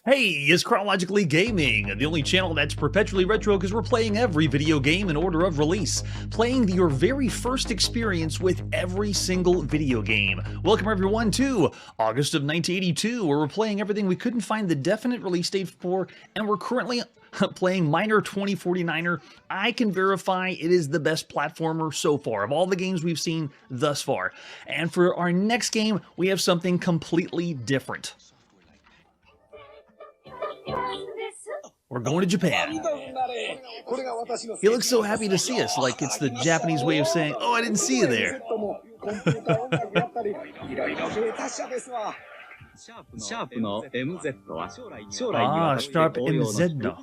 Hey, it's Chronologically Gaming, the only channel that's perpetually retro because we're playing every video game in order of release, playing your very first experience with every single video game. Welcome everyone to August of 1982, where we're playing everything we couldn't find the definite release date for, and we're currently playing Miner 2049er. I can verify it is the best platformer so far of all the games we've seen thus far. And for our next game, we have something completely different. We're going to Japan. He looks so happy to see us, like it's the Japanese way of saying, "Oh, I didn't see you there." Sharp MZ の。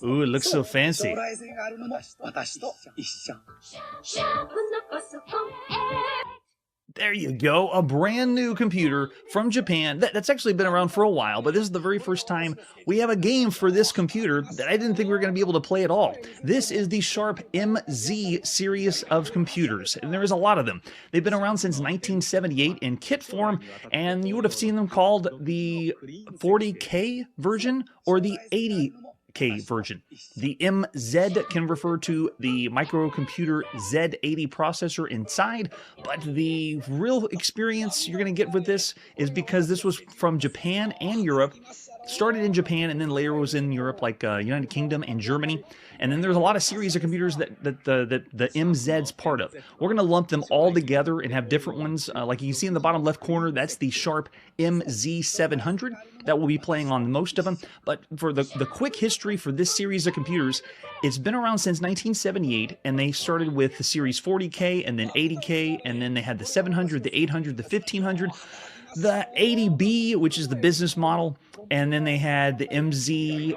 Ooh, it looks so fancy. There you go, a brand new computer from Japan. That's actually been around for a while, but this is the very first time we have a game for this computer that I didn't think we were going to be able to play at all. This is the Sharp MZ series of computers, and there is a lot of them. They've been around since 1978 in kit form, and you would have seen them called the 40K version or the 80K version. The MZ can refer to the microcomputer Z80 processor inside, but the real experience you're going to get with this is because this was from Japan and Europe, started in Japan and then later was in Europe, like United Kingdom and Germany. And then there's a lot of series of computers that the MZ's part of. We're going to lump them all together and have different ones. Like you can see in the bottom left corner, that's the Sharp MZ700 that we'll be playing on most of them. But for the quick history for this series of computers, it's been around since 1978, and they started with the series 40K and then 80K, and then they had the 700, the 800, the 1500, the 80B, which is the business model, and then they had the MZ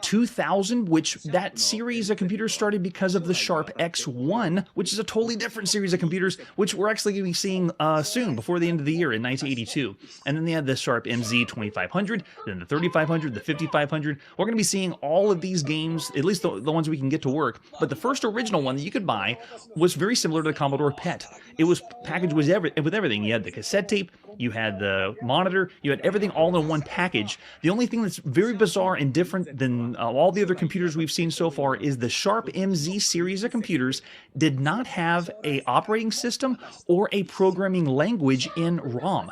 2000, which that series of computers started because of the Sharp X1, which is a totally different series of computers, which we're actually going to be seeing soon, before the end of the year in 1982. And then they had the Sharp MZ 2500, then the 3500, the 5500. We're going to be seeing all of these games, at least the ones we can get to work. But the first original one that you could buy was very similar to the Commodore PET. It was packaged with everything. You had the cassette tape, you had the monitor, you had everything all in one package. The only thing that's very bizarre and different than all the other computers we've seen so far is the Sharp MZ series of computers did not have a operating system or a programming language in ROM.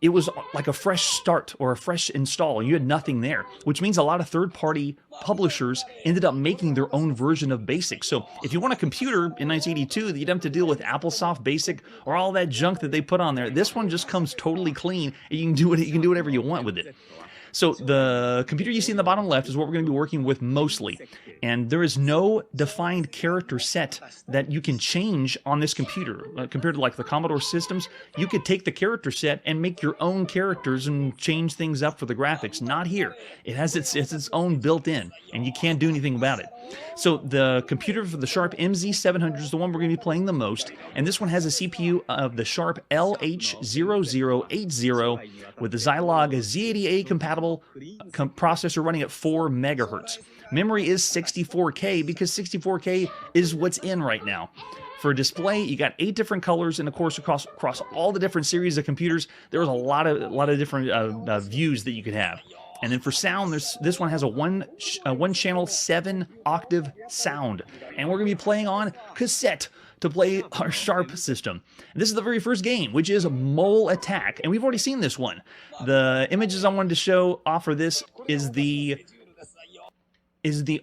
It was like a fresh start or a fresh install. You had nothing there, which means a lot of third-party publishers ended up making their own version of BASIC. So if you want a computer in 1982 that you'd have to deal with AppleSoft BASIC or all that junk that they put on there, this one just comes totally clean, and you can do whatever you want with it. So the computer you see in the bottom left is what we're going to be working with mostly. And there is no defined character set that you can change on this computer. Compared to like the Commodore systems, you could take the character set and make your own characters and change things up for the graphics. Not here. It has its own built-in, and you can't do anything about it. So the computer for the Sharp MZ700 is the one we're going to be playing the most, and this one has a CPU of the Sharp LH0080 with the Zilog Z80A compatible processor running at 4 megahertz. Memory is 64K because 64K is what's in right now. For display, you got 8 different colors, and of course across all the different series of computers, there was a lot of different views that you could have. And then for sound, this one has a one channel 7-octave sound, and we're gonna be playing on cassette to play our Sharp system. And this is the very first game, which is Mole Attack, and we've already seen this one. The images I wanted to show off for this is the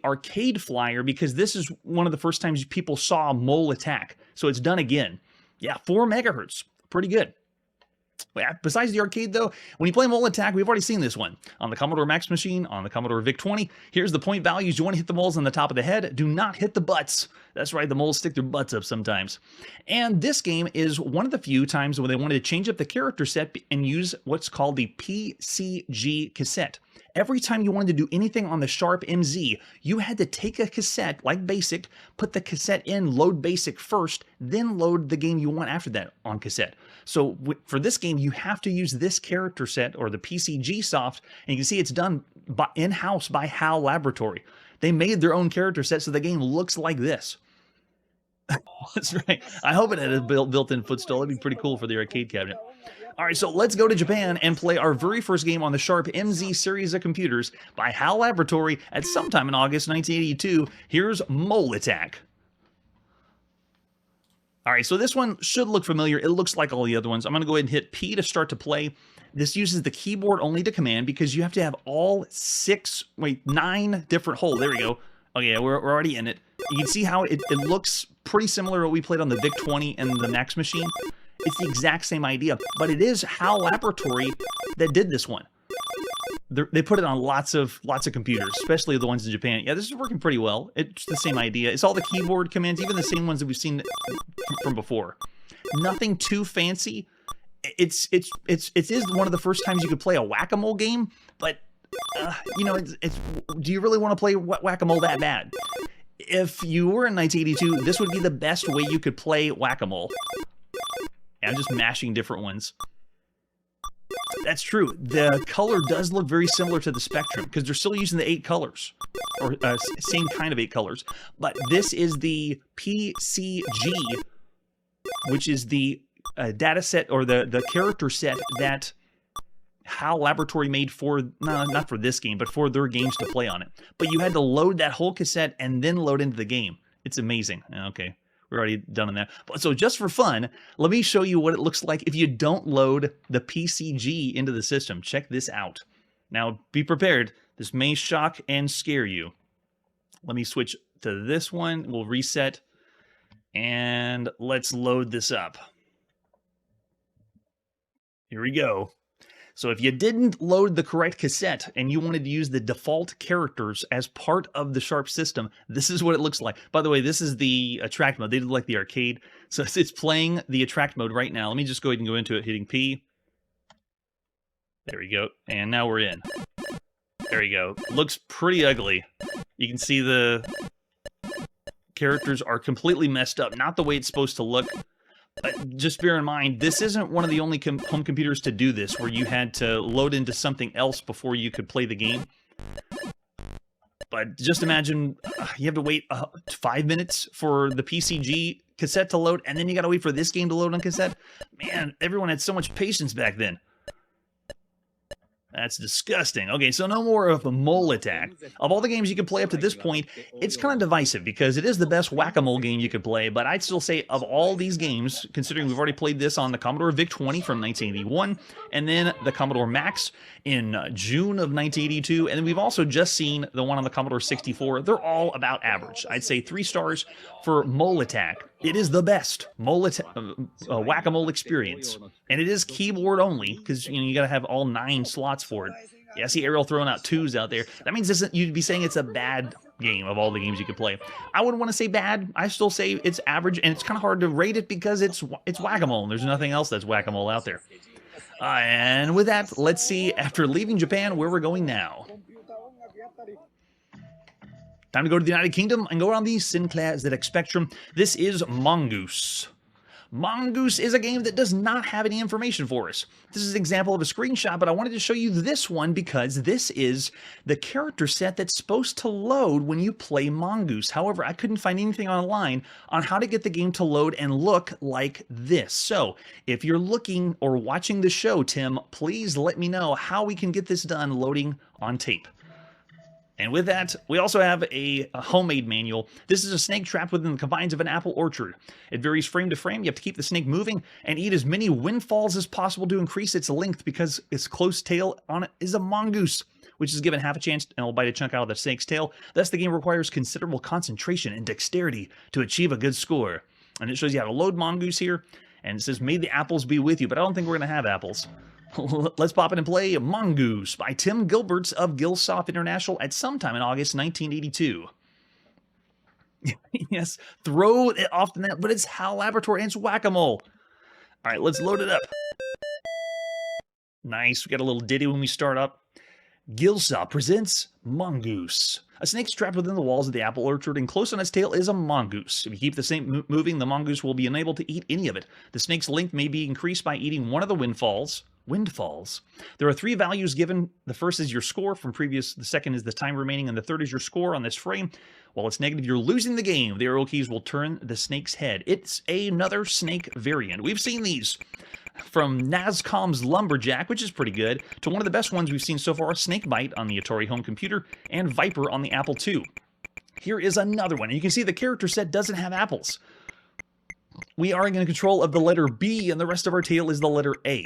arcade flyer, because this is one of the first times people saw Mole Attack. So it's done again. Yeah, 4 megahertz, pretty good. Besides the arcade, though, when you play Mole Attack, we've already seen this one on the Commodore Max machine, on the Commodore VIC-20. Here's the point values. You want to hit the moles on the top of the head. Do not hit the butts. That's right, the moles stick their butts up sometimes. And this game is one of the few times when they wanted to change up the character set and use what's called the PCG cassette. Every time you wanted to do anything on the Sharp MZ, you had to take a cassette, like BASIC, put the cassette in, load BASIC first, then load the game you want after that on cassette. So for this game, you have to use this character set, or the PCG soft, and you can see it's done in-house by HAL Laboratory. They made their own character set, so the game looks like this. That's right. I hope it had a built-in footstool. That'd be pretty cool for the arcade cabinet. All right, so let's go to Japan and play our very first game on the Sharp MZ series of computers by HAL Laboratory at sometime in August 1982. Here's Mole Attack. All right, so this one should look familiar. It looks like all the other ones. I'm going to go ahead and hit P to start to play. This uses the keyboard only to command because you have to have all 9 different holes. There we go. Okay, we're already in it. You can see how it looks pretty similar to what we played on the VIC-20 and the Max machine. It's the exact same idea, but it is HAL Laboratory that did this one. They put it on lots of computers, especially the ones in Japan. Yeah, this is working pretty well. It's the same idea. It's all the keyboard commands, even the same ones that we've seen from before. Nothing too fancy. It is one of the first times you could play a whack-a-mole game, but you know, do you really want to play whack-a-mole that bad? If you were in 1982, this would be the best way you could play whack-a-mole. I'm just mashing different ones. That's true. The color does look very similar to the Spectrum because they're still using the 8 colors, or same kind of 8 colors. But this is the PCG, which is the data set or the character set that HAL Laboratory made for, not for this game, but for their games to play on it. But you had to load that whole cassette and then load into the game. It's amazing. Okay, we're already done on that. So just for fun, let me show you what it looks like if you don't load the PCG into the system. Check this out. Now, be prepared. This may shock and scare you. Let me switch to this one. We'll reset. And let's load this up. Here we go. So if you didn't load the correct cassette and you wanted to use the default characters as part of the Sharp system, this is what it looks like. By the way, this is the attract mode. They did like the arcade. So it's playing the attract mode right now. Let me just go ahead and go into it, hitting P. There we go. And now we're in. There we go. Looks pretty ugly. You can see the characters are completely messed up. Not the way it's supposed to look. But just bear in mind, this isn't one of the only home computers to do this, where you had to load into something else before you could play the game. But just imagine you have to wait 5 minutes for the PCG cassette to load, and then you got to wait for this game to load on cassette. Man, everyone had so much patience back then. That's disgusting. Okay, so no more of a Mole Attack. Of all the games you can play up to this point, it's kind of divisive because it is the best whack-a-mole game you could play, but I'd still say of all these games, considering we've already played this on the Commodore VIC-20 from 1981, and then the Commodore Max in June of 1982, and then we've also just seen the one on the Commodore 64, they're all about average. I'd say 3 stars for Mole Attack. It is the best whack-a-mole experience. And it is keyboard only, because you got to have all 9 slots for it. Yeah, I see Ariel throwing out 2s out there. That means you'd be saying it's a bad game of all the games you could play. I wouldn't want to say bad. I still say it's average, and it's kind of hard to rate it because it's whack-a-mole. There's nothing else that's whack-a-mole out there. And with that, let's see, after leaving Japan, where we're going now. Time to go to the United Kingdom and go around the Sinclair ZX Spectrum. This is Mongoose. Mongoose is a game that does not have any information for us. This is an example of a screenshot, but I wanted to show you this one because this is the character set that's supposed to load when you play Mongoose. However, I couldn't find anything online on how to get the game to load and look like this. So, if you're looking or watching the show, Tim, please let me know how we can get this done loading on tape. And with that, we also have a homemade manual. This is a snake trapped within the confines of an apple orchard. It varies frame to frame. You have to keep the snake moving and eat as many windfalls as possible to increase its length because its close tail on it is a mongoose, which is given half a chance and will bite a chunk out of the snake's tail. Thus, the game requires considerable concentration and dexterity to achieve a good score. And it shows you how to load Mongoose here. And it says, may the apples be with you, but I don't think we're going to have apples. Let's pop in and play Mongoose by Tim Gilberts of Gilsoft International at sometime in August 1982. Yes, throw it off the net, but it's HAL Laboratory and it's whack-a-mole. All right, let's load it up. Nice, we got a little ditty when we start up. Gilsoft presents Mongoose. A snake trapped within the walls of the apple orchard, and close on its tail is a mongoose. If you keep the snake moving, the mongoose will be unable to eat any of it. The snake's length may be increased by eating one of the windfalls, Windfalls. There are 3 values given. The first is your score from previous, the second is the time remaining, and the third is your score on this frame. While it's negative, you're losing the game. The arrow keys will turn the snake's head. It's another snake variant. We've seen these from Nazcom's Lumberjack, which is pretty good, to one of the best ones we've seen so far, Snakebite on the Atari home computer, and Viper on the Apple II. Here is another one. And you can see the character set doesn't have apples. We are in control of the letter B, and the rest of our tail is the letter A.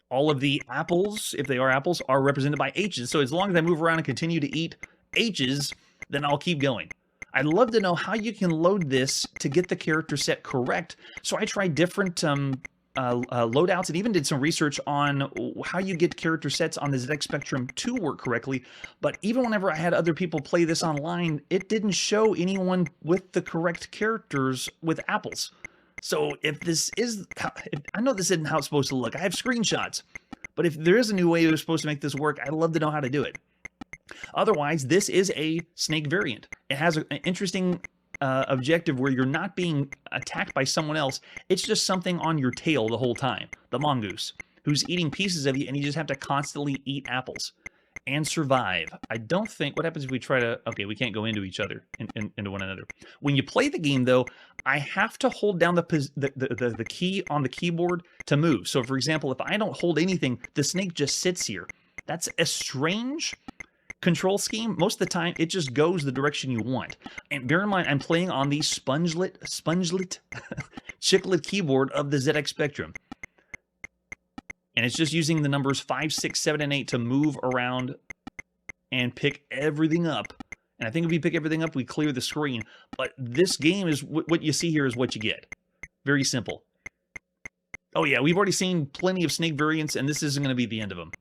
All of the apples, if they are apples, are represented by H's. So as long as I move around and continue to eat H's, then I'll keep going. I'd love to know how you can load this to get the character set correct. So I tried different loadouts and even did some research on how you get character sets on the ZX Spectrum to work correctly. But even whenever I had other people play this online, it didn't show anyone with the correct characters with apples. So if this is, I know this isn't how it's supposed to look. I have screenshots. But if there is a new way you're supposed to make this work, I'd love to know how to do it. Otherwise, this is a snake variant. It has an interesting objective where you're not being attacked by someone else. It's just something on your tail the whole time. The Mongoose, who's eating pieces of you, and you just have to constantly eat apples and survive. I don't think, what happens if we try to, okay, we can't go into each other, into one another. When you play the game, though, I have to hold down the key on the keyboard to move. So, for example, if I don't hold anything, the snake just sits here. That's a strange control scheme. Most of the time, it just goes the direction you want. And bear in mind, I'm playing on the spongelet chiclet keyboard of the ZX Spectrum. And it's just using the numbers 5, 6, 7, and 8 to move around and pick everything up. And I think if we pick everything up, we clear the screen. But this game is, what you see here is what you get. Very simple. Oh yeah, we've already seen plenty of snake variants, and this isn't going to be the end of them.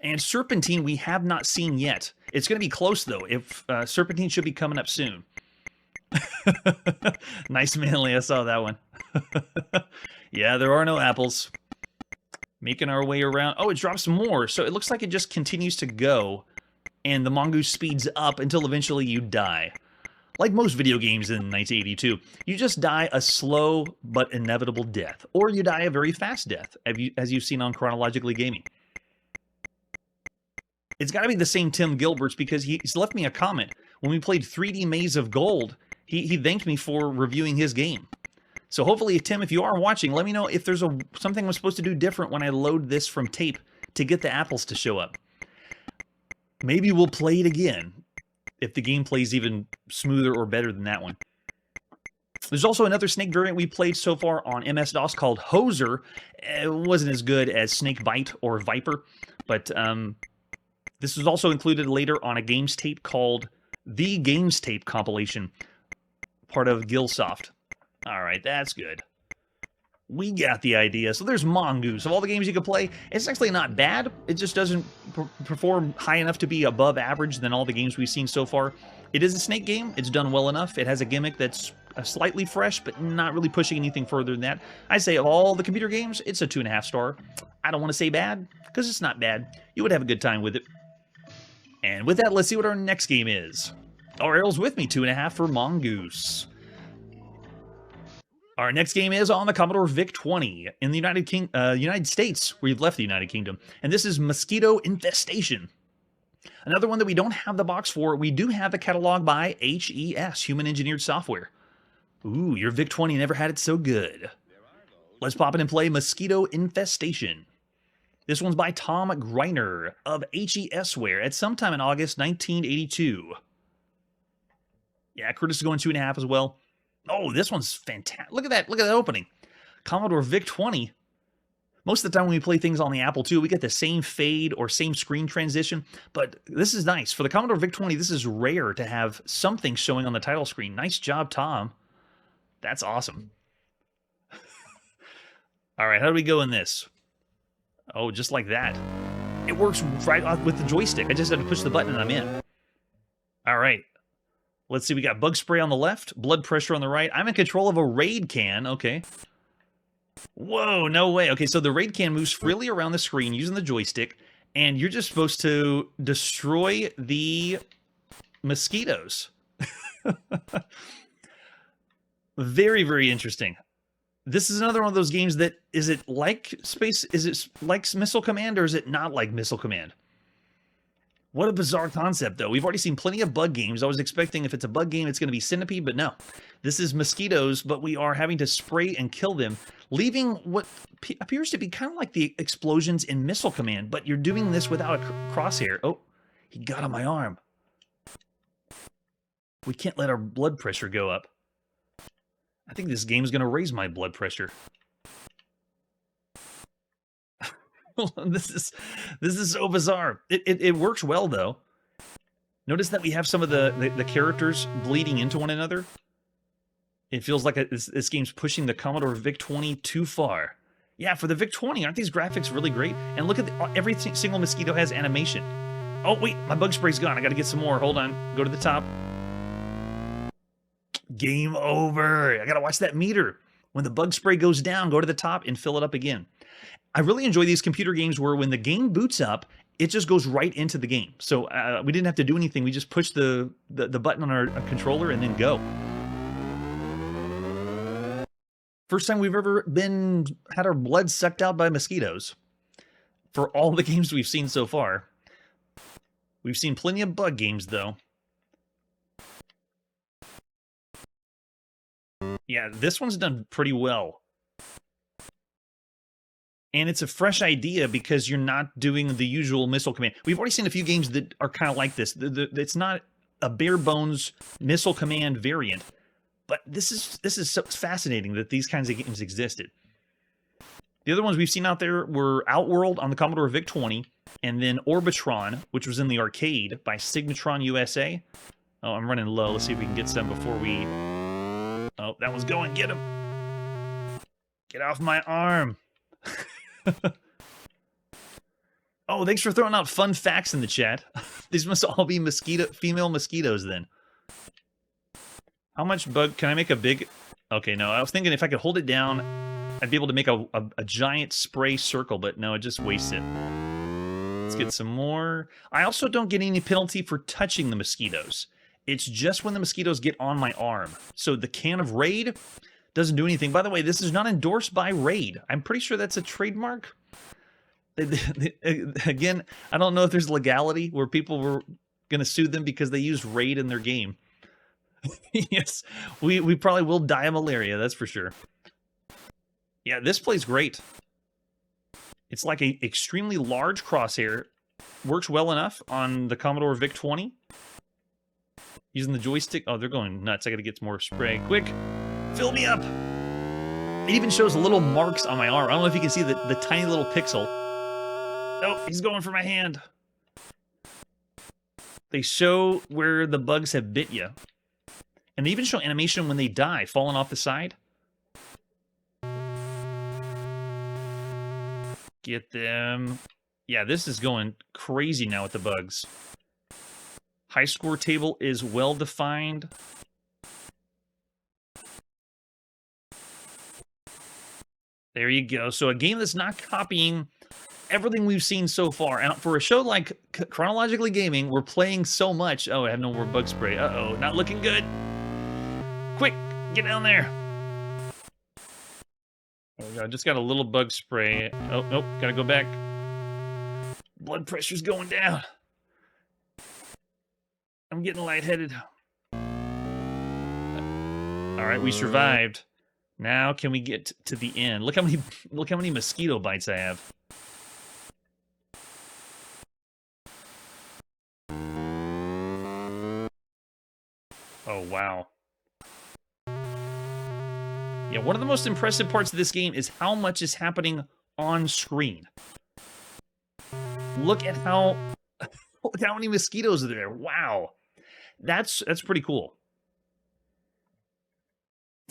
And Serpentine we have not seen yet. It's going to be close, though. If Serpentine should be coming up soon. Nice manly, I saw that one. Yeah, there are no apples. Making our way around. Oh, it drops more. So it looks like it just continues to go. And the Mongoose speeds up until eventually you die. Like most video games in 1982, you just die a slow but inevitable death. Or you die a very fast death, as you've seen on Chronologically Gaming. It's got to be the same Tim Gilberts, because he's left me a comment. When we played 3D Maze of Gold, he thanked me for reviewing his game. So hopefully, Tim, if you are watching, let me know if there's something I'm supposed to do different when I load this from tape to get the apples to show up. Maybe we'll play it again if the game plays even smoother or better than that one. There's also another snake variant we played so far on MS-DOS called Hoser. It wasn't as good as Snakebite or Viper, but this was also included later on a games tape called The Games Tape Compilation, part of Gilsoft. All right, that's good. We got the idea. So there's Mongoose. Of all the games you could play, it's actually not bad. It just doesn't perform high enough to be above average than all the games we've seen so far. It is a snake game. It's done well enough. It has a gimmick that's slightly fresh, but not really pushing anything further than that. I say of all the computer games, it's a 2.5 star. I don't want to say bad, because it's not bad. You would have a good time with it. And with that, let's see what our next game is. Oh, Errol's with me, 2.5 for Mongoose. Our next game is on the Commodore VIC-20 in the United States. We've left the United Kingdom. And this is Mosquito Infestation. Another one that we don't have the box for. We do have the catalog by HES, Human Engineered Software. Ooh, your VIC-20 never had it so good. Let's pop in and play Mosquito Infestation. This one's by Tom Greiner of HESware at sometime in August 1982. Yeah, Curtis is going 2.5 as well. Oh, this one's fantastic. Look at that. Look at that opening. Commodore VIC-20. Most of the time when we play things on the Apple II, we get the same fade or same screen transition, but this is nice. For the Commodore VIC-20, this is rare to have something showing on the title screen. Nice job, Tom. That's awesome. All right, how do we go in this? Oh, just like that. It works right off with the joystick. I just have to push the button and I'm in. All right. Let's see, we got bug spray on the left, blood pressure on the right. I'm in control of a raid can. Okay. Whoa, no way. Okay, so the raid can moves freely around the screen using the joystick, and you're just supposed to destroy the mosquitoes. Very, very interesting. This is another one of those games that, is it like Space, is it like Missile Command, or is it not like Missile Command? What a bizarre concept, though. We've already seen plenty of bug games. I was expecting if it's a bug game, it's going to be Centipede, but no. This is mosquitoes, but we are having to spray and kill them, leaving what appears to be kind of like the explosions in Missile Command, but you're doing this without a crosshair. Oh, he got on my arm. We can't let our blood pressure go up. I think this game is going to raise my blood pressure. This is so bizarre. It works well, though. Notice that we have some of the characters bleeding into one another. It feels like this game's pushing the Commodore VIC-20 too far. Yeah, for the VIC-20, aren't these graphics really great? And look at every single mosquito has animation. Oh, wait, my bug spray's gone. I got to get some more. Hold on. Go to the top. Game over. I got to watch that meter. When the bug spray goes down, go to the top and fill it up again. I really enjoy these computer games where when the game boots up, it just goes right into the game. So we didn't have to do anything. We just push the button on our controller and then go. First time we've ever had our blood sucked out by mosquitoes. For all the games we've seen so far. We've seen plenty of bug games, though. Yeah, this one's done pretty well. And it's a fresh idea because you're not doing the usual Missile Command. We've already seen a few games that are kind of like this. It's not a bare bones Missile Command variant, but this is so fascinating that these kinds of games existed. The other ones we've seen out there were Outworld on the Commodore VIC-20, and then Orbitron, which was in the arcade by Sigmatron USA. Oh, I'm running low. Let's see if we can get some before we... Oh, that one's going. Get him. Get off my arm. Oh, thanks for throwing out fun facts in the chat. These must all be female mosquitoes then. How much bug... Can I make a big... Okay, no, I was thinking if I could hold it down, I'd be able to make a giant spray circle, but no, it just wastes it. Let's get some more. I also don't get any penalty for touching the mosquitoes. It's just when the mosquitoes get on my arm. So the can of Raid doesn't do anything. By the way, this is not endorsed by Raid. I'm pretty sure that's a trademark. Again, I don't know if there's legality where people were going to sue them because they used Raid in their game. Yes, we probably will die of malaria, that's for sure. Yeah, this plays great. It's like an extremely large crosshair. Works well enough on the Commodore VIC-20. Using the joystick. Oh, they're going nuts. I gotta get some more spray. Quick! Fill me up! It even shows little marks on my arm. I don't know if you can see the tiny little pixel. Oh, he's going for my hand. They show where the bugs have bit you. And they even show animation when they die, falling off the side. Get them. Yeah, this is going crazy now with the bugs. High score table is well defined. There you go. So a game that's not copying everything we've seen so far. And for a show like Chronologically Gaming, we're playing so much. Oh, I have no more bug spray. Uh-oh, not looking good. Quick, get down there. Oh, God, I just got a little bug spray. Oh, nope, gotta go back. Blood pressure's going down. I'm getting lightheaded. All right, we survived. Now can we get to the end? Look how many mosquito bites I have. Oh, wow. Yeah, one of the most impressive parts of this game is how much is happening on screen. Look at how many mosquitoes are there. Wow. That's pretty cool.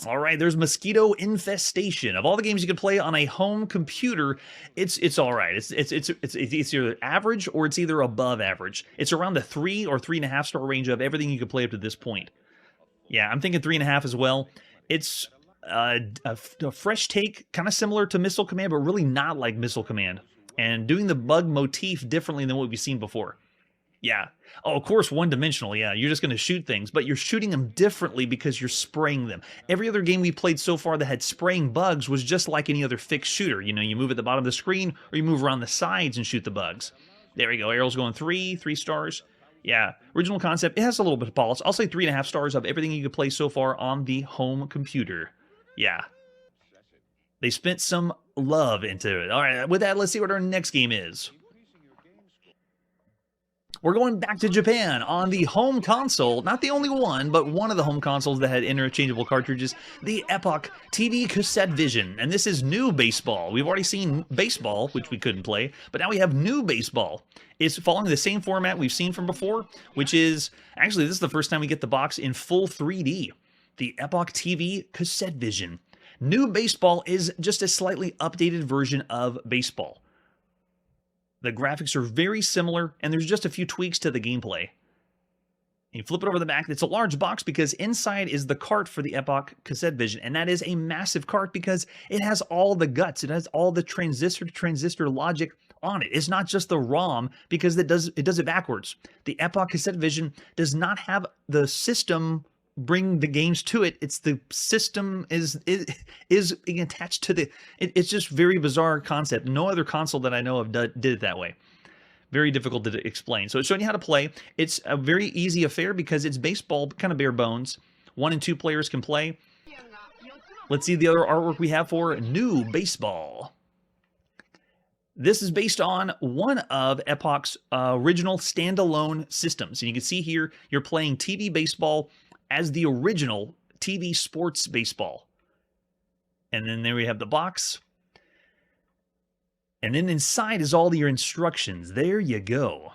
All right, there's Mosquito Infestation. Of all the games you can play on a home computer, it's all right. It's either average or it's either above average. It's around the 3 or 3.5 star range of everything you could play up to this point. Yeah, I'm thinking 3.5 as well. It's a fresh take, kind of similar to Missile Command, but really not like Missile Command, and doing the bug motif differently than what we've seen before. Yeah. Oh, of course, one-dimensional. Yeah, you're just going to shoot things, but you're shooting them differently because you're spraying them. Every other game we played so far that had spraying bugs was just like any other fixed shooter. You know, you move at the bottom of the screen or you move around the sides and shoot the bugs. There we go. Arrow's going 3 stars. Yeah, original concept. It has a little bit of polish. I'll say 3.5 stars of everything you could play so far on the home computer. Yeah. They spent some love into it. All right, with that, let's see what our next game is. We're going back to Japan on the home console, not the only one, but one of the home consoles that had interchangeable cartridges, the Epoch TV Cassette Vision. And this is new baseball. We've already seen baseball, which we couldn't play, but now we have new baseball. It's following the same format we've seen from before, which is, actually, this is the first time we get the box in full 3D. The Epoch TV Cassette Vision. New baseball is just a slightly updated version of baseball. The graphics are very similar, and there's just a few tweaks to the gameplay. And you flip it over the back. It's a large box because inside is the cart for the Epoch Cassette Vision, and that is a massive cart because it has all the guts. It has all the transistor-to-transistor logic on it. It's not just the ROM because it does it backwards. The Epoch Cassette Vision does not have the system bring the games to it. It's the system is attached to the. It's just very bizarre concept. No other console that I know of did it that way. Very difficult to explain. So it's showing you how to play. It's a very easy affair because it's baseball, kind of bare bones. 1 and 2 players can play. Let's see the other artwork we have for new baseball. This is based on one of Epoch's original standalone systems. And you can see here, you're playing TV baseball as the original TV sports baseball. And then there we have the box. And then inside is all your instructions. There you go.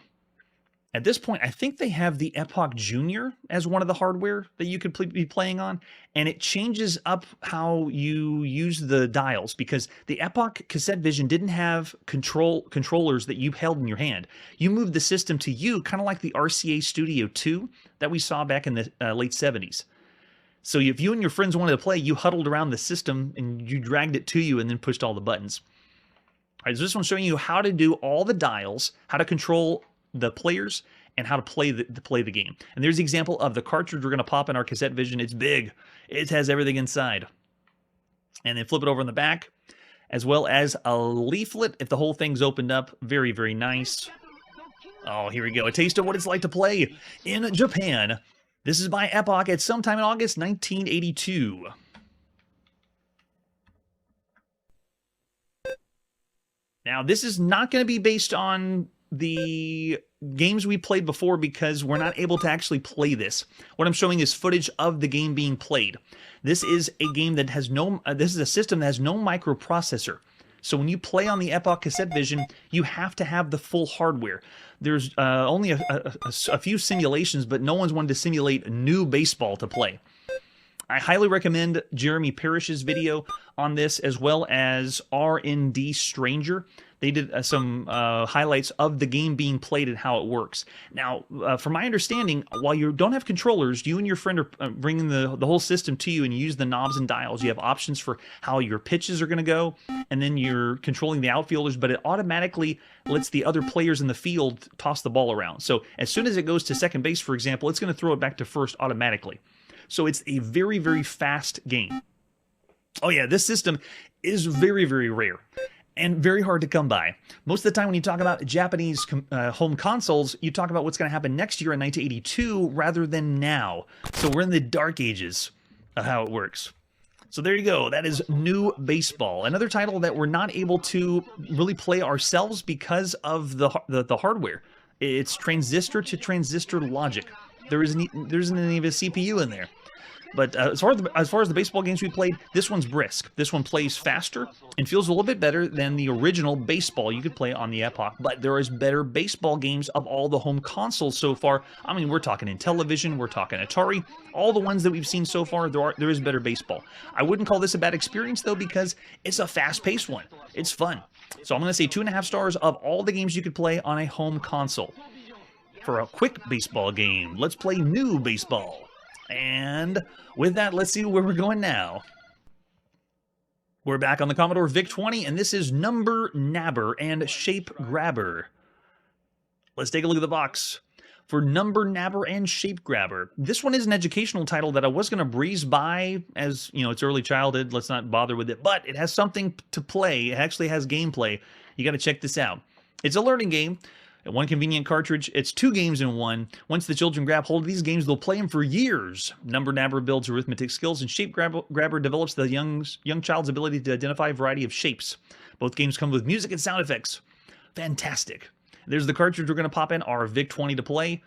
At this point, I think they have the Epoch Junior as one of the hardware that you could be playing on, and it changes up how you use the dials because the Epoch Cassette Vision didn't have controllers that you held in your hand. You moved the system to you, kind of like the RCA Studio 2 that we saw back in the late 70s. So if you and your friends wanted to play, you huddled around the system and you dragged it to you and then pushed all the buttons. All right, so this one's showing you how to do all the dials, how to control the players, and how to play the game. And there's the example of the cartridge we're going to pop in our Cassette Vision. It's big. It has everything inside. And then flip it over in the back, as well as a leaflet if the whole thing's opened up. Very, very nice. Oh, here we go. A taste of what it's like to play in Japan. This is by Epoch at sometime in August 1982. Now, this is not going to be based on the games we played before because we're not able to actually play this. What I'm showing is footage of the game being played. This is a game that has no, this is a system that has no microprocessor. So when you play on the Epoch Cassette Vision, you have to have the full hardware. There's only a few simulations, but no one's wanted to simulate new baseball to play. I highly recommend Jeremy Parrish's video on this, as well as R&D Stranger. They did some highlights of the game being played and how it works. Now, from my understanding, while you don't have controllers, you and your friend are bringing the whole system to you and you use the knobs and dials. You have options for how your pitches are going to go, and then you're controlling the outfielders, but it automatically lets the other players in the field toss the ball around. So as soon as it goes to second base, for example, it's going to throw it back to first automatically. So it's a very, very fast game. Oh yeah, this system is very, very rare and very hard to come by. Most of the time when you talk about Japanese home consoles, you talk about what's going to happen next year in 1982 rather than now. So we're in the dark ages of how it works. So there you go. That is New Baseball. Another title that we're not able to really play ourselves because of the hardware. It's transistor to transistor logic. There isn't any of a CPU in there. But as far as the baseball games we played, this one's brisk. This one plays faster and feels a little bit better than the original baseball you could play on the Epoch. But there is better baseball games of all the home consoles so far. I mean, we're talking Intellivision, we're talking Atari. All the ones that we've seen so far, there is better baseball. I wouldn't call this a bad experience, though, because it's a fast-paced one. It's fun. So I'm going to say 2.5 stars of all the games you could play on a home console. For a quick baseball game, let's play New Baseball. And with that, let's see where we're going now. We're back on the Commodore VIC-20, and this is Number Nabber and Shape Grabber. Let's take a look at the box. for Number, Nabber, and Shape Grabber. This one is an educational title that I was going to breeze by as, you know, it's early childhood. Let's not bother with it. But it has something to play. It actually has gameplay. You got to check this out. It's a learning game. One convenient cartridge. It's 2 games in one. Once the children grab hold of these games, they'll play them for years. Number, Nabber builds arithmetic skills, and Shape Grabber develops the young child's ability to identify a variety of shapes. Both games come with music and sound effects. Fantastic. There's the cartridge we're going to pop in, our VIC-20 to play.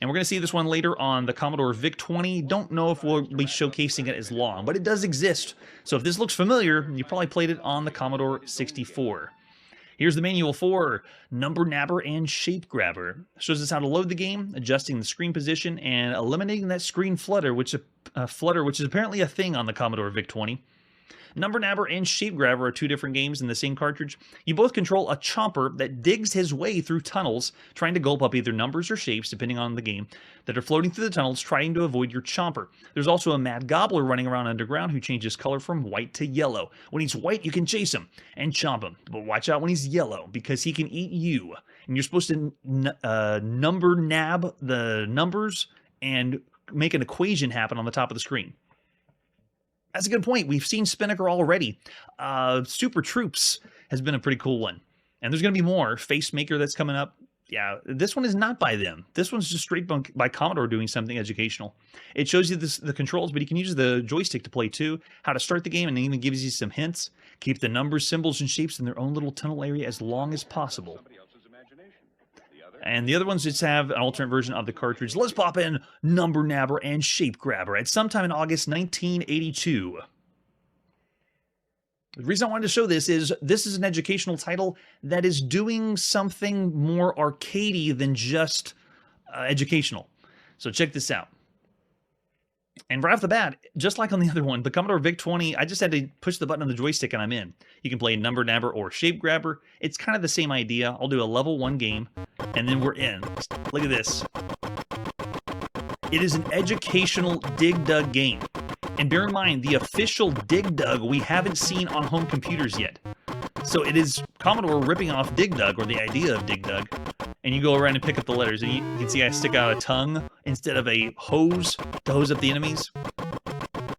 And we're going to see this one later on the Commodore VIC-20. Don't know if we'll be showcasing it as long, but it does exist. So if this looks familiar, you probably played it on the Commodore 64. Here's the manual for Number, Nabber, and Shape Grabber. Shows us how to load the game, adjusting the screen position, and eliminating that screen flutter, which is apparently a thing on the Commodore VIC-20. Number, Nabber, and Shape Grabber are 2 different games in the same cartridge. You both control a chomper that digs his way through tunnels, trying to gulp up either numbers or shapes, depending on the game, that are floating through the tunnels, trying to avoid your chomper. There's also a mad gobbler running around underground who changes color from white to yellow. When he's white, you can chase him and chomp him, but watch out when he's yellow, because he can eat you. And you're supposed to nab the numbers and make an equation happen on the top of the screen. That's a good point. We've seen Spinnaker already. Super Troops has been a pretty cool one. And there's going to be more. Facemaker that's coming up. Yeah, this one is not by them. This one's just straight by Commodore doing something educational. It shows you the controls, but you can use the joystick to play too. How to start the game, and it even gives you some hints. Keep the numbers, symbols, and shapes in their own little tunnel area as long as possible. And the other ones just have an alternate version of the cartridge. Let's pop in Number, Nabber, and Shape Grabber at sometime in August 1982. The reason I wanted to show this is an educational title that is doing something more arcadey than just educational. So check this out. And right off the bat, just like on the other one, the Commodore VIC-20, I just had to push the button on the joystick and I'm in. You can play Number, Nabber, or Shape Grabber. It's kind of the same idea. I'll do a level 1 game, and then we're in. Look at this. It is an educational Dig Dug game. And bear in mind, the official Dig Dug we haven't seen on home computers yet. So it is Commodore ripping off Dig Dug, or the idea of Dig Dug. And you go around and pick up the letters. And you can see I stick out a tongue instead of a hose to hose up the enemies.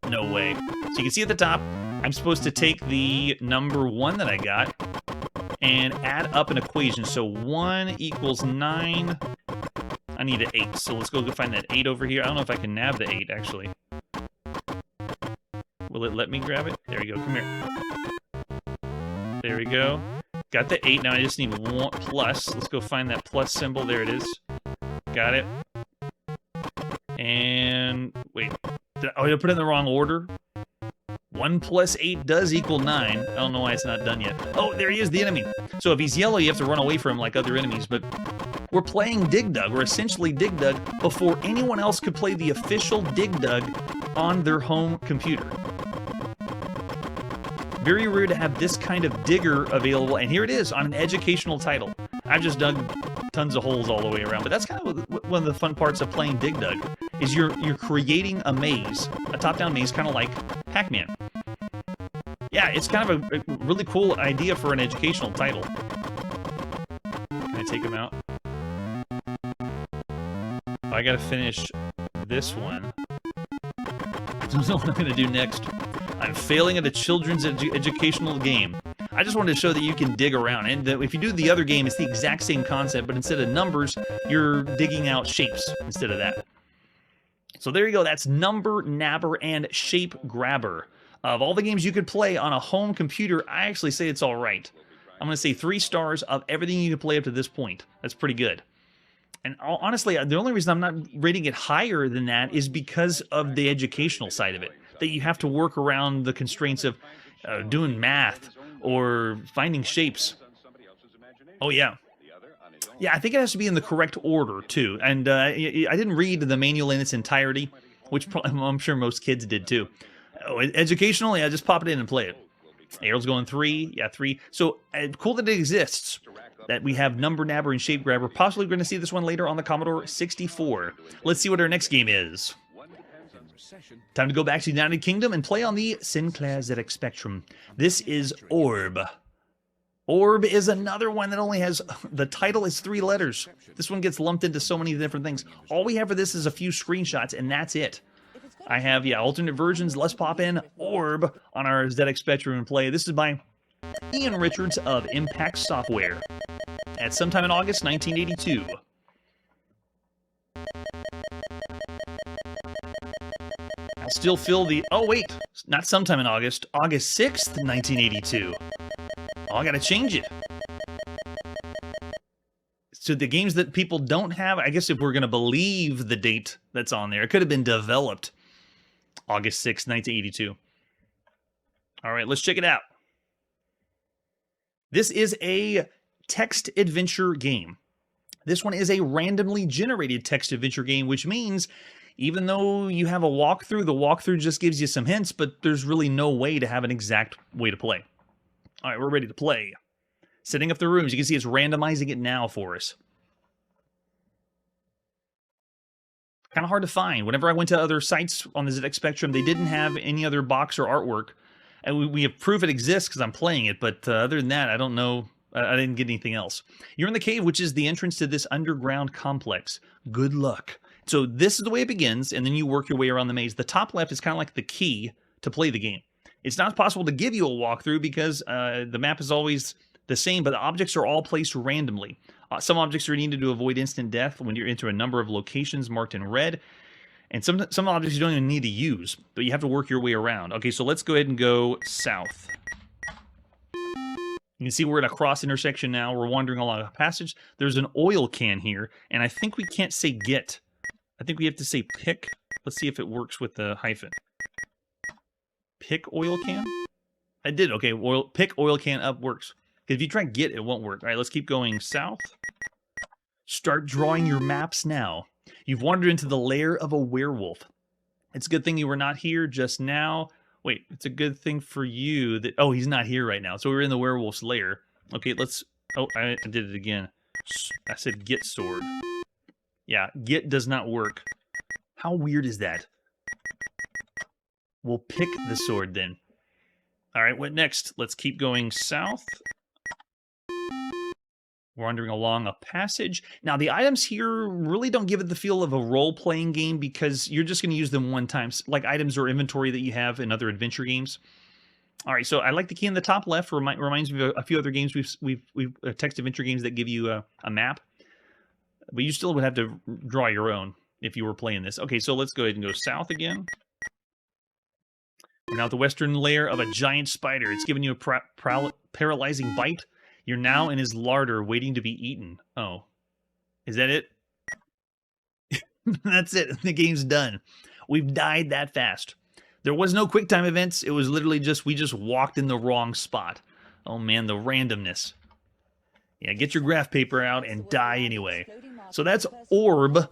No way. So you can see at the top, I'm supposed to take the number 1 that I got and add up an equation. So 1 equals 9. I need an 8. So let's go find that 8 over here. I don't know if I can nab the 8, actually. Will it let me grab it? There you go. Come here. There we go. Got the 8. Now I just need 1 plus. Let's go find that plus symbol. There it is. Got it. And wait. Did I put it in the wrong order? 1 plus 8 does equal 9. I don't know why it's not done yet. Oh, there he is, the enemy. So if he's yellow, you have to run away from him like other enemies. But we're playing Dig Dug. We're essentially Dig Dug before anyone else could play the official Dig Dug on their home computer. Very rare to have this kind of digger available, and here it is on an educational title. I've just dug tons of holes all the way around, but that's kind of one of the fun parts of playing Dig Dug, is you're creating a maze, a top-down maze, kind of like Pac-Man. Yeah, it's kind of a really cool idea for an educational title. Can I take him out? Oh, I gotta finish this one. I don't know what I'm gonna do next. I'm failing at a children's educational game. I just wanted to show that you can dig around. And if you do the other game, it's the exact same concept, but instead of numbers, you're digging out shapes instead of that. So there you go. That's Number, Nabber, and Shape Grabber. Of all the games you could play on a home computer, I actually say it's all right. I'm going to say 3 stars of everything you can play up to this point. That's pretty good. And honestly, the only reason I'm not rating it higher than that is because of the educational side of it. That you have to work around the constraints of doing math or finding shapes. Oh, yeah. Yeah, I think it has to be in the correct order, too. And I didn't read the manual in its entirety, which I'm sure most kids did, too. Oh, educational? Yeah, just pop it in and play it. Arrow's going 3. Yeah, 3. So cool that it exists. That we have Number, Nabber, and Shape Grabber. Possibly going to see this one later on the Commodore 64. Let's see what our next game is. Time to go back to the United Kingdom and play on the Sinclair ZX Spectrum. This is Orb. Orb is another one that only has, the title is 3 letters. This one gets lumped into so many different things. All we have for this is a few screenshots, and that's it. I have, alternate versions. Let's pop in Orb on our ZX Spectrum and play. This is by Ian Richards of Impact Software at sometime in August 1982. I'll still feel the... Oh, wait. Not sometime in August. August 6th, 1982. Oh, I gotta change it. So the games that people don't have, I guess if we're going to believe the date that's on there, it could have been developed August 6th, 1982. All right, let's check it out. This is a text adventure game. This one is a randomly generated text adventure game, which means even though you have a walkthrough, the walkthrough just gives you some hints, but there's really no way to have an exact way to play. All right, we're ready to play. Setting up the rooms. You can see it's randomizing it now for us. Kind of hard to find. Whenever I went to other sites on the ZX Spectrum, they didn't have any other box or artwork. And we have proof it exists because I'm playing it, but other than that, I don't know. I didn't get anything else. You're in the cave, which is the entrance to this underground complex. Good luck. So this is the way it begins, and then you work your way around the maze. The top left is kind of like the key to play the game. It's not possible to give you a walkthrough because the map is always the same, but the objects are all placed randomly. Some objects are needed to avoid instant death when you enter a number of locations marked in red, and some objects you don't even need to use, but you have to work your way around. Okay, so let's go ahead and go south. You can see we're at a cross intersection now. We're wandering along a passage. There's an oil can here, and I think we can't say get. I think we have to say pick. Let's see if it works with the hyphen. Pick oil can? I did. Okay, pick oil can up works. If you try get, it won't work. All right, let's keep going south. Start drawing your maps now. You've wandered into the lair of a werewolf. It's a good thing you were not here just now. Wait, it's a good thing for you that... Oh, he's not here right now. So we're in the werewolf's lair. Okay, let's... Oh, I did it again. I said get sword. Yeah, get does not work. How weird is that? We'll pick the sword then. All right, what next? Let's keep going south. Wandering along a passage. Now, the items here really don't give it the feel of a role-playing game because you're just going to use them one time, like items or inventory that you have in other adventure games. All right, so I like the key in the top left. Reminds me of a few other games we've text adventure games that give you a map, but you still would have to draw your own if you were playing this. Okay, so let's go ahead and go south again. We're now at the western lair of a giant spider. It's giving you a paralyzing bite. You're now in his larder waiting to be eaten. Oh. Is that it? That's it. The game's done. We've died that fast. There was no quick time events. It was literally just, we just walked in the wrong spot. Oh man, the randomness. Yeah, get your graph paper out and die anyway. So that's Orb.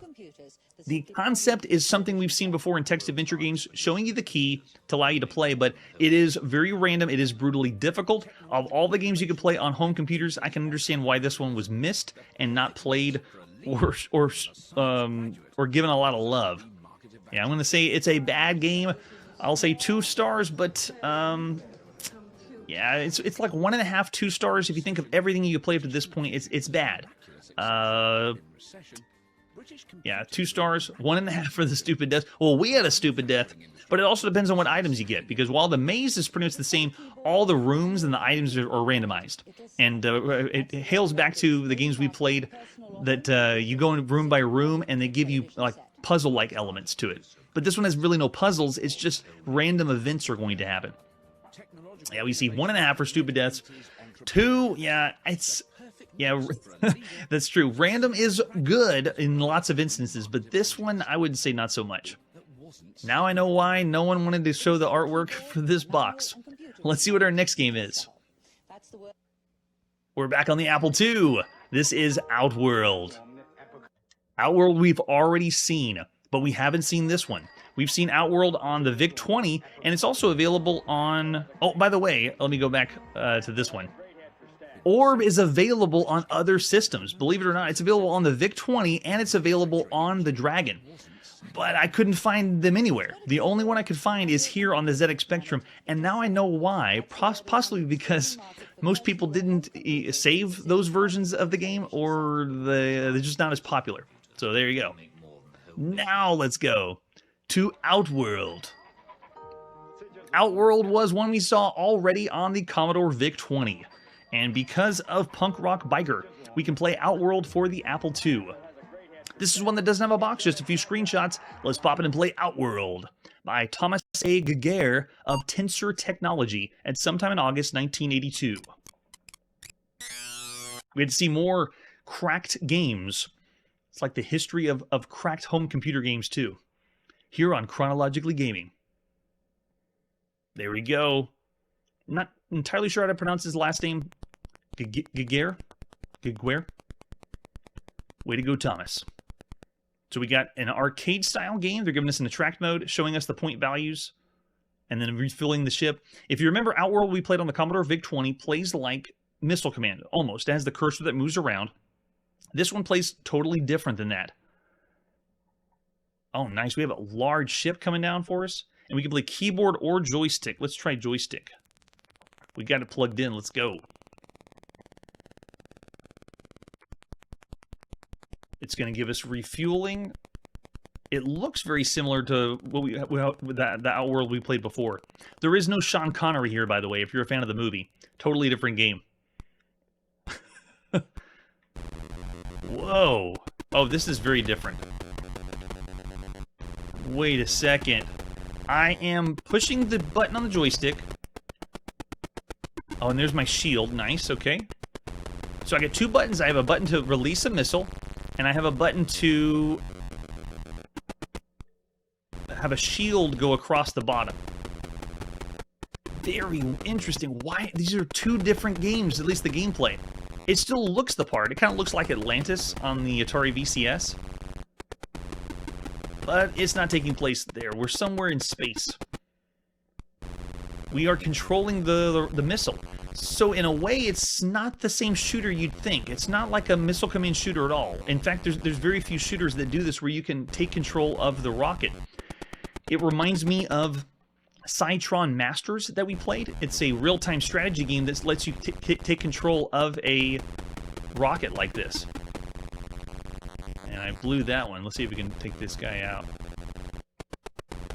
The concept is something we've seen before in text adventure games, showing you the key to allow you to play, but it is very random. It is brutally difficult. Of all the games you can play on home computers, I can understand why this one was missed and not played or given a lot of love. Yeah, I'm going to say it's a bad game. I'll say 2 stars, but yeah, it's like 1.5, 2 stars. If you think of everything you play up to this point, it's bad. Yeah, 2 stars, 1.5 for the stupid death. Well, we had a stupid death, but it also depends on what items you get, because while the maze is pretty much the same, all the rooms and the items are randomized. And it hails back to the games we played that you go in room by room and they give you like puzzle-like elements to it. But this one has really no puzzles, it's just random events are going to happen. Yeah, we see 1.5 for stupid deaths. 2, yeah, it's... Yeah, that's true. Random is good in lots of instances, but this one, I would say not so much. Now I know why no one wanted to show the artwork for this box. Let's see what our next game is. We're back on the Apple II. This is Outworld. Outworld we've already seen, but we haven't seen this one. We've seen Outworld on the VIC-20, and it's also available on... Oh, by the way, let me go back to this one. Orb is available on other systems. Believe it or not, it's available on the VIC-20 and it's available on the Dragon. but I couldn't find them anywhere. The only one I could find is here on the ZX Spectrum, and now I know why, possibly because most people didn't save those versions of the game, or they're just not as popular. So there you go. Now let's go to Outworld. Outworld was one we saw already on the Commodore VIC-20, and because of Punk Rock Biker, we can play Outworld for the Apple II. This is one that doesn't have a box, just a few screenshots. Let's pop in and play Outworld by Thomas A. Geiger of Tensor Technology at sometime in August 1982. We had to see more cracked games. It's like the history of cracked home computer games, too. Here on Chronologically Gaming. There we go. Not entirely sure how to pronounce his last name. Geiger? Way to go, Thomas. So we got an arcade-style game. They're giving us an attract mode, showing us the point values, and then refilling the ship. If you remember, Outworld we played on the Commodore VIC-20 plays like Missile Command, almost. It has the cursor that moves around. This one plays totally different than that. Oh, nice. We have a large ship coming down for us, and we can play keyboard or joystick. Let's try joystick. We got it plugged in. Let's go. It's going to give us refueling. It looks very similar to the Outworld we played before. There is no Sean Connery here, by the way, if you're a fan of the movie. Totally different game. Whoa. Oh, this is very different. Wait a second. I am pushing the button on the joystick. Oh, and there's my shield. Nice, okay. So I got two buttons. I have a button to release a missile, and I have a button to have a shield go across the bottom. Very interesting. Why? These are two different games, at least the gameplay. It still looks the part. It kind of looks like Atlantis on the Atari VCS. But it's not taking place there. We're somewhere in space. We are controlling the missile. So in a way, it's not the same shooter you'd think. It's not like a Missile Command shooter at all. In fact, there's very few shooters that do this where you can take control of the rocket. It reminds me of Cytron Masters that we played. It's a real-time strategy game that lets you take control of a rocket like this. And I blew that one. Let's see if we can take this guy out.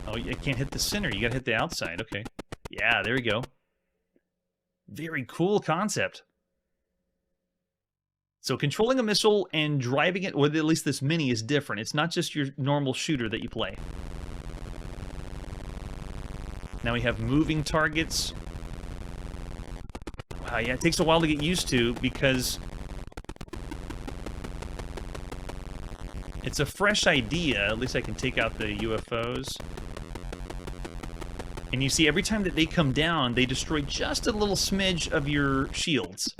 Oh, you can't hit the center. You gotta hit the outside. Okay. Yeah, there we go. Very cool concept. So controlling a missile and driving it, or at least this mini, is different. It's not just your normal shooter that you play. Now we have moving targets. Wow, yeah, it takes a while to get used to because it's a fresh idea. At least I can take out the UFOs. And you see, every time that they come down, they destroy just a little smidge of your shields.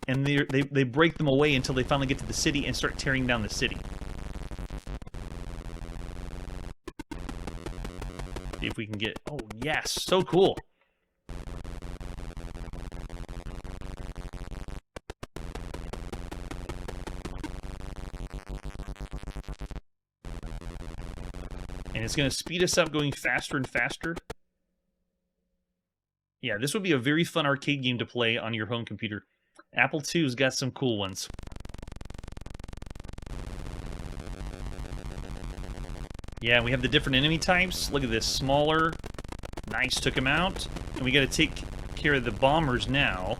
And they break them away until they finally get to the city and start tearing down the city. See if we can get... Oh, yes! So cool! And it's going to speed us up going faster and faster. Yeah, this would be a very fun arcade game to play on your home computer. Apple II's got some cool ones. Yeah, we have the different enemy types. Look at this. Smaller. Nice, took him out. And we got to take care of the bombers now.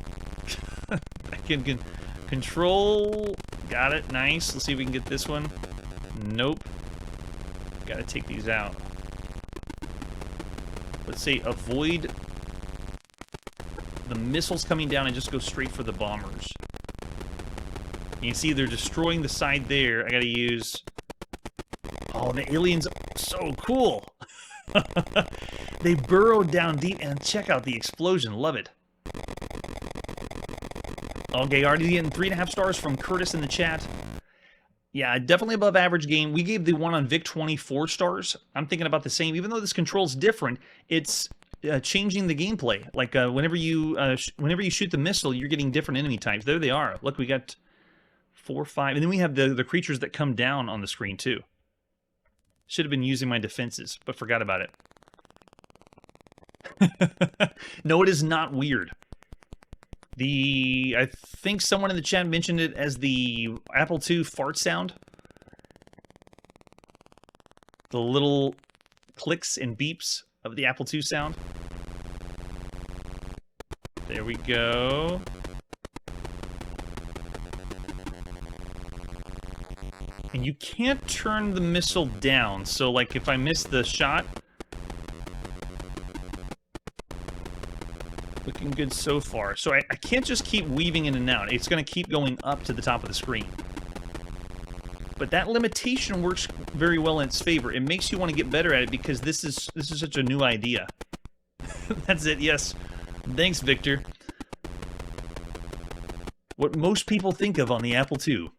I can control. Got it. Nice. Let's see if we can get this one. Nope. Got to take these out. Let's say avoid the missiles coming down and just go straight for the bombers. You can see they're destroying the side there. I gotta use... Oh, the aliens are so cool! They burrowed down deep, and check out the explosion. Love it. Okay, already getting 3.5 stars from Curtis in the chat. Yeah, definitely above average game. We gave the one on VIC-20 4 stars. I'm thinking about the same. Even though this control's different, it's changing the gameplay. Like whenever you shoot the missile, you're getting different enemy types. There they are. Look, we got 4, 5, and then we have the creatures that come down on the screen too. Should have been using my defenses, but forgot about it. No, it is not weird. I think someone in the chat mentioned it as the Apple II fart sound. The little clicks and beeps of the Apple II sound. There we go. And you can't turn the missile down, so like if I miss the shot... Looking good so far. So I can't just keep weaving in and out. It's going to keep going up to the top of the screen. But that limitation works very well in its favor. It makes you want to get better at it because this is such a new idea. That's it, yes. Thanks, Victor. What most people think of on the Apple II.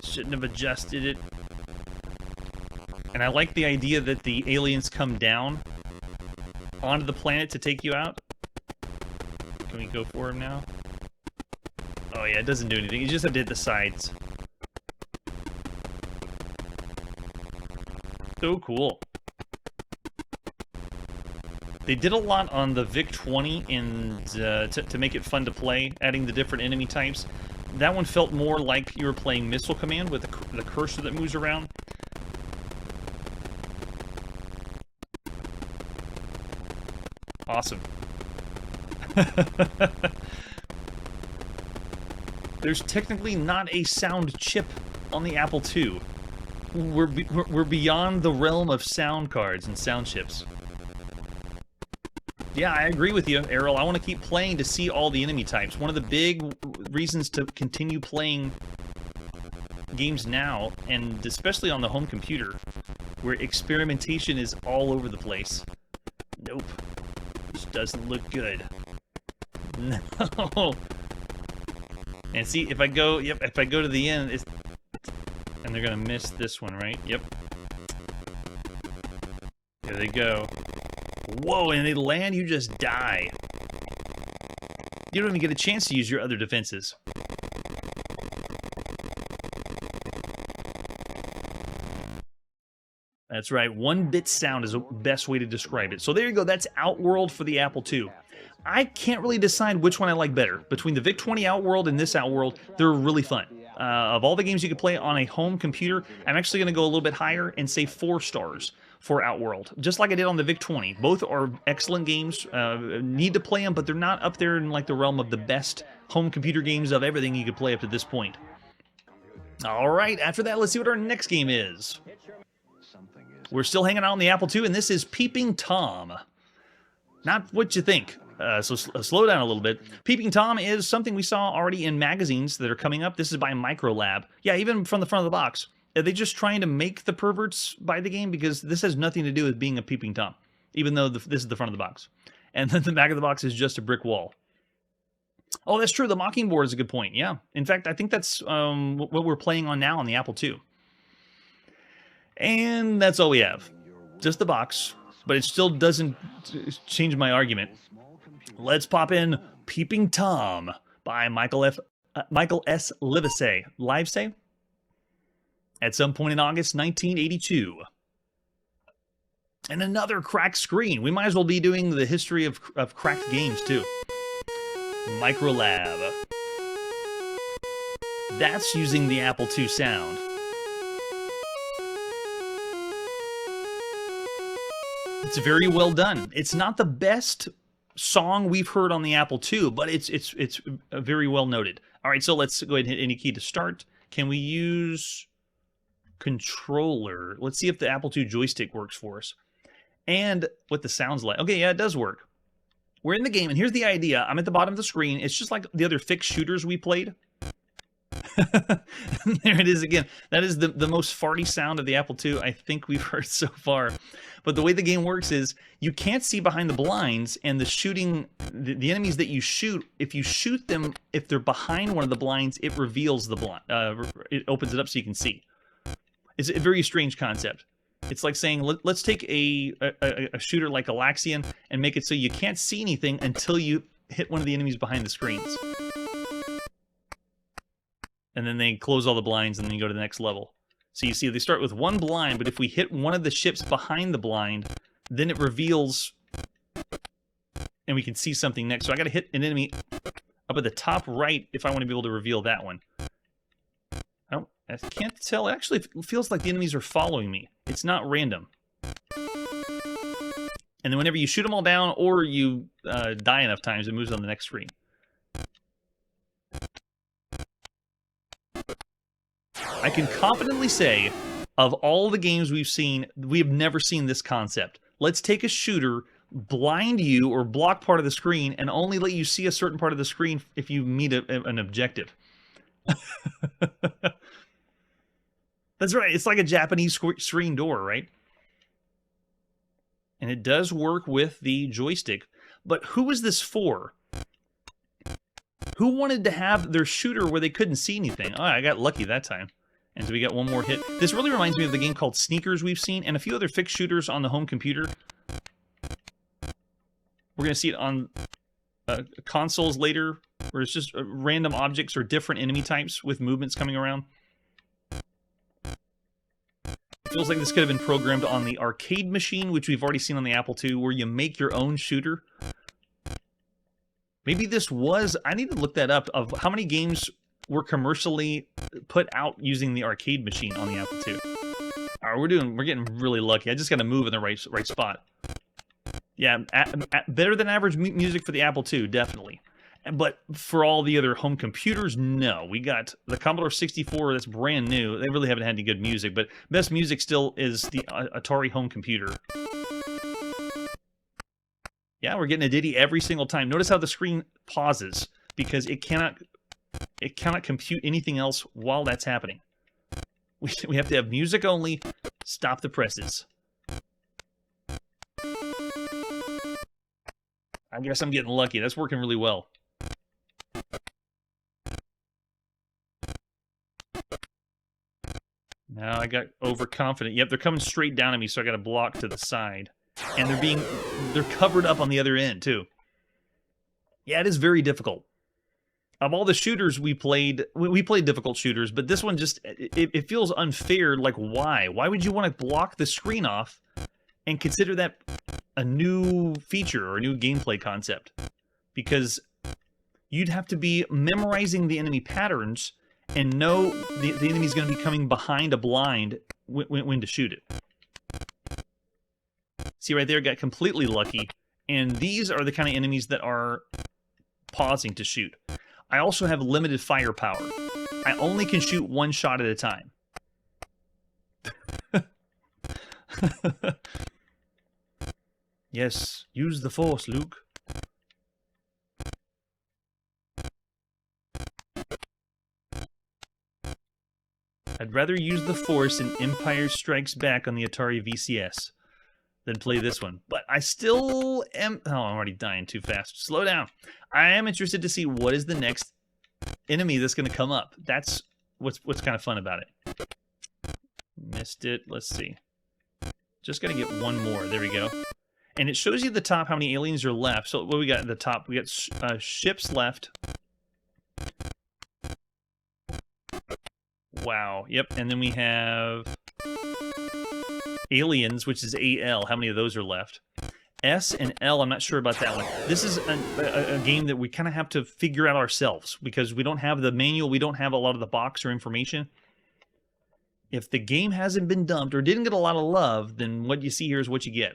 Shouldn't have adjusted it. And I like the idea that the aliens come down onto the planet to take you out. Can we go for him now? Oh yeah, it doesn't do anything. You just have to hit the sides. So cool. They did a lot on the VIC-20 and to make it fun to play, adding the different enemy types. That one felt more like you were playing Missile Command with the cursor that moves around. Awesome. There's technically not a sound chip on the Apple II. We're beyond the realm of sound cards and sound chips. Yeah, I agree with you, Errol. I want to keep playing to see all the enemy types. One of the big reasons to continue playing games now, and especially on the home computer, where experimentation is all over the place. Nope. This doesn't look good. No. And see, if I go, if I go to the end, and they're gonna miss this one, right? Yep. There they go. Whoa, and they land, you just die. You don't even get a chance to use your other defenses. That's right, 1-bit sound is the best way to describe it. So there you go, that's Outworld for the Apple II. I can't really decide which one I like better. Between the VIC-20 Outworld and this Outworld, they're really fun. Of all the games you could play on a home computer, I'm actually going to go a little bit higher and say 4 stars for Outworld, just like I did on the VIC-20. Both are excellent games. Need to play them, but they're not up there in like the realm of the best home computer games of everything you could play up to this point. All right, after that, let's see what our next game is. We're still hanging out on the Apple II, and this is Peeping Tom. Not what you think. So slow down a little bit. Peeping Tom is something we saw already in magazines that are coming up. This is by Microlab. Yeah, even from the front of the box. Are they just trying to make the perverts buy the game? Because this has nothing to do with being a Peeping Tom, even though this is the front of the box. And then the back of the box is just a brick wall. Oh, that's true. The Mockingbird is a good point. Yeah. In fact, I think that's what we're playing on now on the Apple II. And that's all we have. Just the box. But it still doesn't change my argument. Let's pop in Peeping Tom by Michael S. Livesey. At some point in August 1982. And another cracked screen. We might as well be doing the history of cracked games, too. Microlab. That's using the Apple II sound. It's very well done. It's not the best song we've heard on the Apple II, but it's very well noted. All right, so let's go ahead and hit any key to start. Can we use controller? Let's see if the Apple II joystick works for us. And what the sound's like. Okay, yeah, it does work. We're in the game, and here's the idea. I'm at the bottom of the screen. It's just like the other fixed shooters we played. There it is again. That is the most farty sound of the Apple II I think we've heard so far. But the way the game works is you can't see behind the blinds, and the shooting, the enemies that you shoot, if you shoot them, if they're behind one of the blinds, it reveals the blind. It opens it up so you can see. It's a very strange concept. It's like saying, let's take a shooter like Alexian and make it so you can't see anything until you hit one of the enemies behind the screens. And then they close all the blinds and then you go to the next level. So you see they start with one blind, but if we hit one of the ships behind the blind, then it reveals and we can see something next. So I got to hit an enemy up at the top right if I want to be able to reveal that one. I can't tell. Actually, it feels like the enemies are following me. It's not random. And then whenever you shoot them all down or you die enough times, it moves on the next screen. I can confidently say, of all the games we've seen, we have never seen this concept. Let's take a shooter, blind you or block part of the screen, and only let you see a certain part of the screen if you meet an objective. That's right. It's like a Japanese screen door, right? And it does work with the joystick. But who is this for? Who wanted to have their shooter where they couldn't see anything? Oh, I got lucky that time. And so we got one more hit. This really reminds me of the game called Sneakers we've seen, and a few other fixed shooters on the home computer. We're going to see it on consoles later, where it's just random objects or different enemy types with movements coming around. Feels like this could have been programmed on the arcade machine, which we've already seen on the Apple II, where you make your own shooter. Maybe this was... I need to look that up, of how many games were commercially put out using the arcade machine on the Apple II. All right, we're getting really lucky. I just got to move in the right spot. Yeah, better than average music for the Apple II, definitely. But for all the other home computers, no. We got the Commodore 64, that's brand new. They really haven't had any good music, but best music still is the Atari home computer. Yeah, we're getting a ditty every single time. Notice how the screen pauses, because it cannot compute anything else while that's happening. We have to have music only. Stop the presses. I guess I'm getting lucky. That's working really well. Now I got overconfident. Yep, they're coming straight down at me, so I got to block to the side. And they're covered up on the other end, too. Yeah, it is very difficult. Of all the shooters we played difficult shooters, but this one just, it feels unfair. Like, why? Why would you want to block the screen off and consider that a new feature or a new gameplay concept? Because you'd have to be memorizing the enemy patterns and know the enemy's going to be coming behind a blind when to shoot it. See right there, got completely lucky. And these are the kind of enemies that are pausing to shoot. I also have limited firepower. I only can shoot one shot at a time. Yes, use the Force, Luke. I'd rather use the Force in Empire Strikes Back on the Atari VCS than play this one. But I still am... Oh, I'm already dying too fast. Slow down. I am interested to see what is the next enemy that's going to come up. That's what's kind of fun about it. Missed it. Let's see. Just got to get one more. There we go. And it shows you at the top how many aliens are left. So what we got at the top? We got ships left. Wow. Yep. And then we have aliens, which is AL. How many of those are left? S and L, I'm not sure about that one. This is a game that we kind of have to figure out ourselves because we don't have the manual. We don't have a lot of the box or information. If the game hasn't been dumped or didn't get a lot of love, then what you see here is what you get.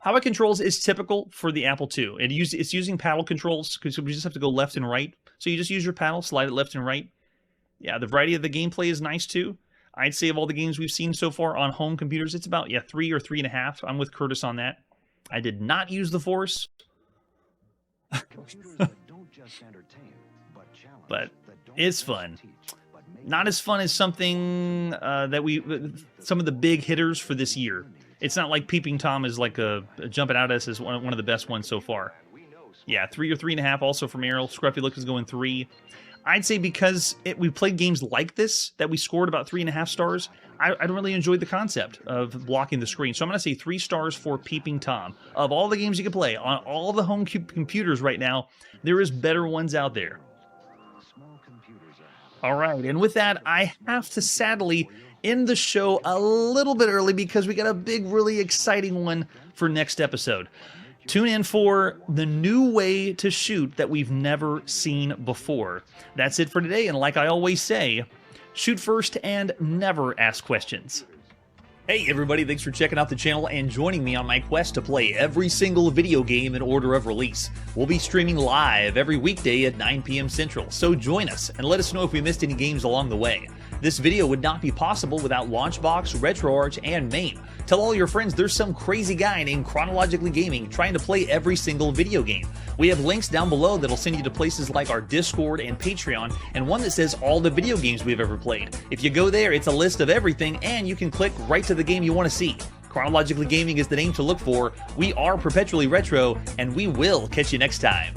How it controls is typical for the Apple II. It's using paddle controls because we just have to go left and right. So you just use your paddle, slide it left and right. Yeah, the variety of the gameplay is nice too. I'd say of all the games we've seen so far on home computers, it's about 3 or 3.5. I'm with Curtis on that. I did not use the Force. But it's fun. Not as fun as something some of the big hitters for this year. It's not like Peeping Tom is like jumping out at us as one of the best ones so far. Yeah, 3 or 3.5 also from Errol. Scruffy Look is going 3. I'd say because we played games like this that we scored about 3.5 stars, I don't really enjoy the concept of blocking the screen. So I'm going to say 3 stars for Peeping Tom. Of all the games you can play on all the home computers right now, there is better ones out there. All right, and with that, I have to sadly end the show a little bit early because we got a big, really exciting one for next episode. Tune in for the new way to shoot that we've never seen before. That's it for today, and like I always say, shoot first and never ask questions. Hey everybody, thanks for checking out the channel and joining me on my quest to play every single video game in order of release. We'll be streaming live every weekday at 9 p.m. Central, so join us and let us know if we missed any games along the way. This video would not be possible without Launchbox, RetroArch, and MAME. Tell all your friends there's some crazy guy named Chronologically Gaming trying to play every single video game. We have links down below that'll send you to places like our Discord and Patreon, and one that says all the video games we've ever played. If you go there, it's a list of everything, and you can click right to the game you want to see. Chronologically Gaming is the name to look for. We are perpetually retro, and we will catch you next time.